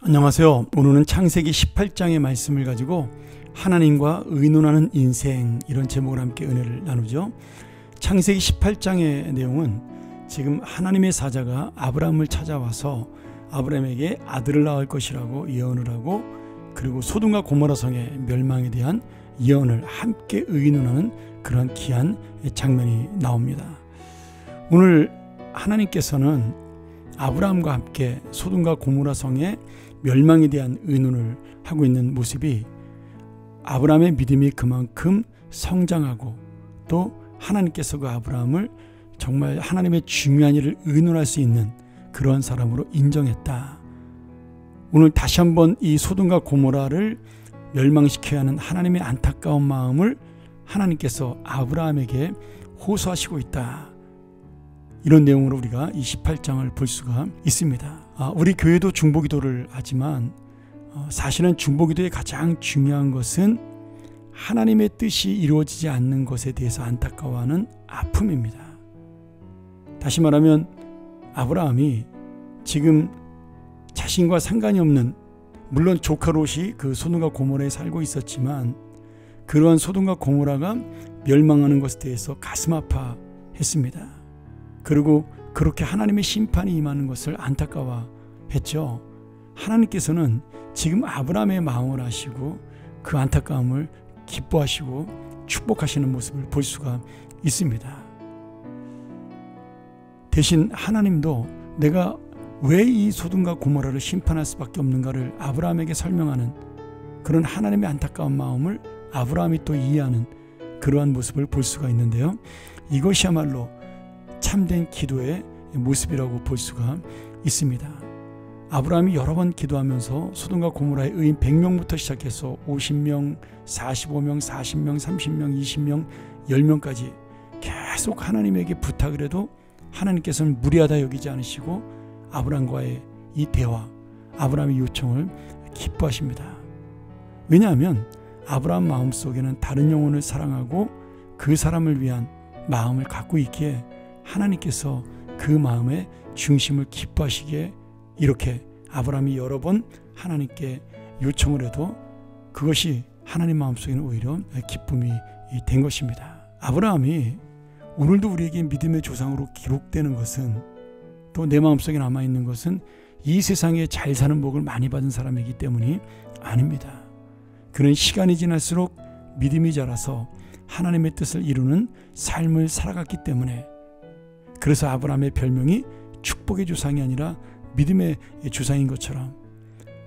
안녕하세요. 오늘은 창세기 18장의 말씀을 가지고 하나님과 의논하는 인생, 이런 제목으로 함께 은혜를 나누죠. 창세기 18장의 내용은 지금 하나님의 사자가 아브라함을 찾아와서 아브라함에게 아들을 낳을 것이라고 예언을 하고, 그리고 소돔과 고모라 성의 멸망에 대한 예언을 함께 의논하는 그런 귀한 장면이 나옵니다. 오늘 하나님께서는 아브라함과 함께 소돔과 고모라 성의 멸망에 대한 의논을 하고 있는 모습이, 아브라함의 믿음이 그만큼 성장하고, 또 하나님께서 그 아브라함을 정말 하나님의 중요한 일을 의논할 수 있는 그러한 사람으로 인정했다. 오늘 다시 한번 이 소돔과 고모라를 멸망시켜야 하는 하나님의 안타까운 마음을 하나님께서 아브라함에게 호소하시고 있다. 이런 내용으로 우리가 이 18장을 볼 수가 있습니다. 우리 교회도 중보기도를 하지만 사실은 중보기도의 가장 중요한 것은 하나님의 뜻이 이루어지지 않는 것에 대해서 안타까워하는 아픔입니다. 다시 말하면 아브라함이 지금 자신과 상관이 없는, 물론 조카 롯이 그 소돔과 고모라에 살고 있었지만 그러한 소돔과 고모라가 멸망하는 것에 대해서 가슴 아파했습니다. 그리고 그렇게 하나님의 심판이 임하는 것을 안타까워했죠. 하나님께서는 지금 아브라함의 마음을 아시고 그 안타까움을 기뻐하시고 축복하시는 모습을 볼 수가 있습니다. 대신 하나님도 내가 왜 이 소돔과 고모라를 심판할 수밖에 없는가를 아브라함에게 설명하는 그런 하나님의 안타까운 마음을 아브라함이 또 이해하는 그러한 모습을 볼 수가 있는데요. 이것이야말로 참된 기도의 모습이라고 볼 수가 있습니다. 아브라함이 여러 번 기도하면서 소돔과 고모라의 의인 100명부터 시작해서 50명, 45명, 40명, 30명, 20명, 10명까지 계속 하나님에게 부탁을 해도 하나님께서는 무리하다 여기지 않으시고 아브라함과의 이 대화, 아브라함의 요청을 기뻐하십니다. 왜냐하면 아브라함 마음속에는 다른 영혼을 사랑하고 그 사람을 위한 마음을 갖고 있기에 하나님께서 그 마음의 중심을 기뻐하시기에 이렇게 아브라함이 여러 번 하나님께 요청을 해도 그것이 하나님 마음속에는 오히려 기쁨이 된 것입니다. 아브라함이 오늘도 우리에게 믿음의 조상으로 기록되는 것은, 또 내 마음속에 남아있는 것은 이 세상에 잘 사는 복을 많이 받은 사람이기 때문이 아닙니다. 그는 시간이 지날수록 믿음이 자라서 하나님의 뜻을 이루는 삶을 살아갔기 때문에, 그래서 아브라함의 별명이 축복의 조상이 아니라 믿음의 조상인 것처럼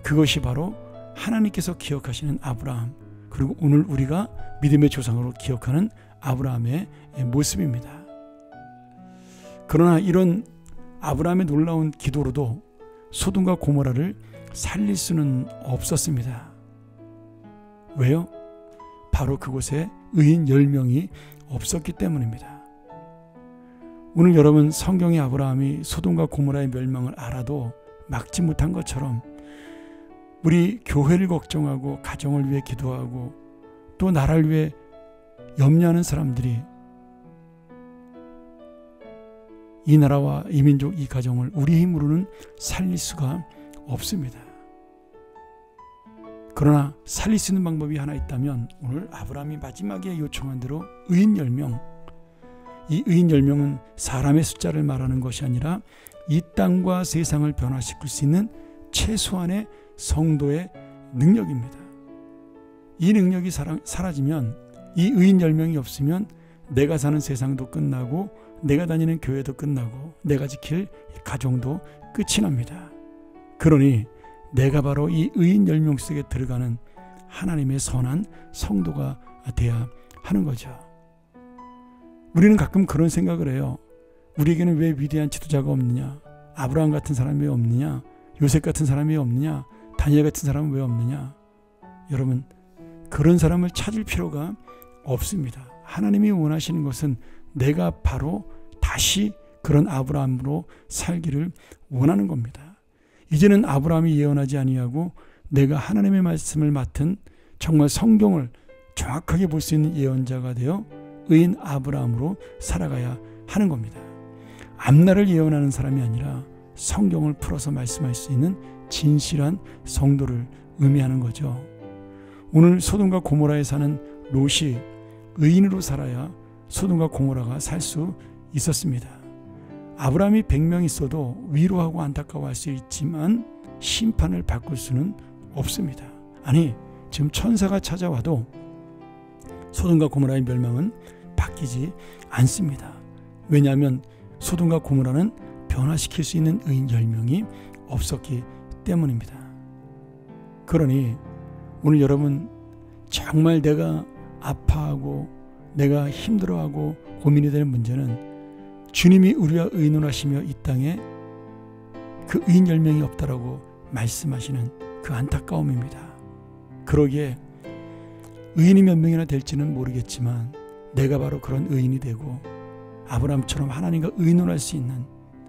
그것이 바로 하나님께서 기억하시는 아브라함, 그리고 오늘 우리가 믿음의 조상으로 기억하는 아브라함의 모습입니다. 그러나 이런 아브라함의 놀라운 기도로도 소돔과 고모라를 살릴 수는 없었습니다. 왜요? 바로 그곳에 의인 10명이 없었기 때문입니다. 오늘 여러분, 성경의 아브라함이 소돔과 고모라의 멸망을 알아도 막지 못한 것처럼 우리 교회를 걱정하고 가정을 위해 기도하고 또 나라를 위해 염려하는 사람들이 이 나라와 이 민족, 이 가정을 우리 힘으로는 살릴 수가 없습니다. 그러나 살릴 수 있는 방법이 하나 있다면 오늘 아브라함이 마지막에 요청한 대로 의인 10명, 이 의인 10명은 사람의 숫자를 말하는 것이 아니라 이 땅과 세상을 변화시킬 수 있는 최소한의 성도의 능력입니다. 이 능력이 사라지면, 이 의인 10명이 없으면 내가 사는 세상도 끝나고 내가 다니는 교회도 끝나고 내가 지킬 가정도 끝이 납니다. 그러니 내가 바로 이 의인 10명 속에 들어가는 하나님의 선한 성도가 돼야 하는 거죠. 우리는 가끔 그런 생각을 해요. 우리에게는 왜 위대한 지도자가 없느냐? 아브라함 같은 사람이 왜 없느냐? 요셉 같은 사람이 왜 없느냐? 다니엘 같은 사람은 왜 없느냐? 여러분, 그런 사람을 찾을 필요가 없습니다. 하나님이 원하시는 것은 내가 바로 다시 그런 아브라함으로 살기를 원하는 겁니다. 이제는 아브라함이 예언하지 아니하고 내가 하나님의 말씀을 맡은 정말 성경을 정확하게 볼 수 있는 예언자가 되어 의인 아브라함으로 살아가야 하는 겁니다. 앞날을 예언하는 사람이 아니라 성경을 풀어서 말씀할 수 있는 진실한 성도를 의미하는 거죠. 오늘 소돔과 고모라에 사는 롯이 의인으로 살아야 소돔과 고모라가 살 수 있었습니다. 아브라함이 100명 있어도 위로하고 안타까워할 수 있지만 심판을 바꿀 수는 없습니다. 아니, 지금 천사가 찾아와도 소돔과 고모라의 멸망은 바뀌지 않습니다. 왜냐하면 소돔과 고모라는 변화시킬 수 있는 의인 10명이 없었기 때문입니다. 그러니 오늘 여러분 정말 내가 아파하고 내가 힘들어하고 고민이 되는 문제는 주님이 우리와 의논하시며 이 땅에 그 의인 10명이 없다라고 말씀하시는 그 안타까움입니다. 그러기에 의인이 몇 명이나 될지는 모르겠지만 내가 바로 그런 의인이 되고 아브라함처럼 하나님과 의논할 수 있는,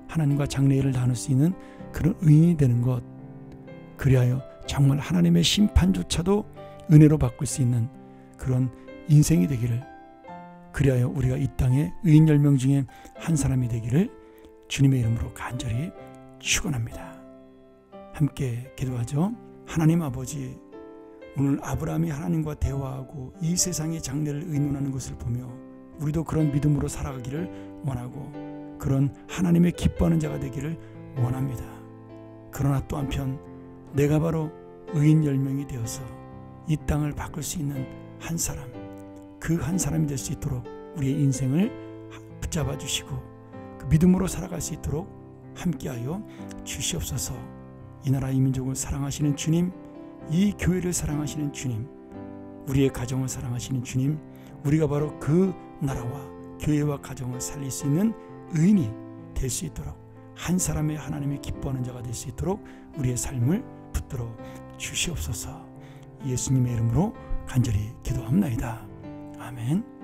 하나님과 장래일을 나눌 수 있는 그런 의인이 되는 것, 그리하여 정말 하나님의 심판조차도 은혜로 바꿀 수 있는 그런 인생이 되기를, 그리하여 우리가 이 땅에 의인 10명 중에 한 사람이 되기를 주님의 이름으로 간절히 축원합니다. 함께 기도하죠. 하나님 아버지, 오늘 아브라함이 하나님과 대화하고 이 세상의 장래를 의논하는 것을 보며 우리도 그런 믿음으로 살아가기를 원하고 그런 하나님의 기뻐하는 자가 되기를 원합니다. 그러나 또 한편 내가 바로 의인 10명이 되어서 이 땅을 바꿀 수 있는 한 사람, 그 한 사람이 될 수 있도록 우리의 인생을 붙잡아 주시고 그 믿음으로 살아갈 수 있도록 함께하여 주시옵소서. 이 나라 이 민족을 사랑하시는 주님, 이 교회를 사랑하시는 주님, 우리의 가정을 사랑하시는 주님, 우리가 바로 그 나라와 교회와 가정을 살릴 수 있는 의인이 될 수 있도록, 한 사람의 하나님의 기뻐하는 자가 될 수 있도록 우리의 삶을 붙들어 주시옵소서. 예수님의 이름으로 간절히 기도합나이다. 아멘.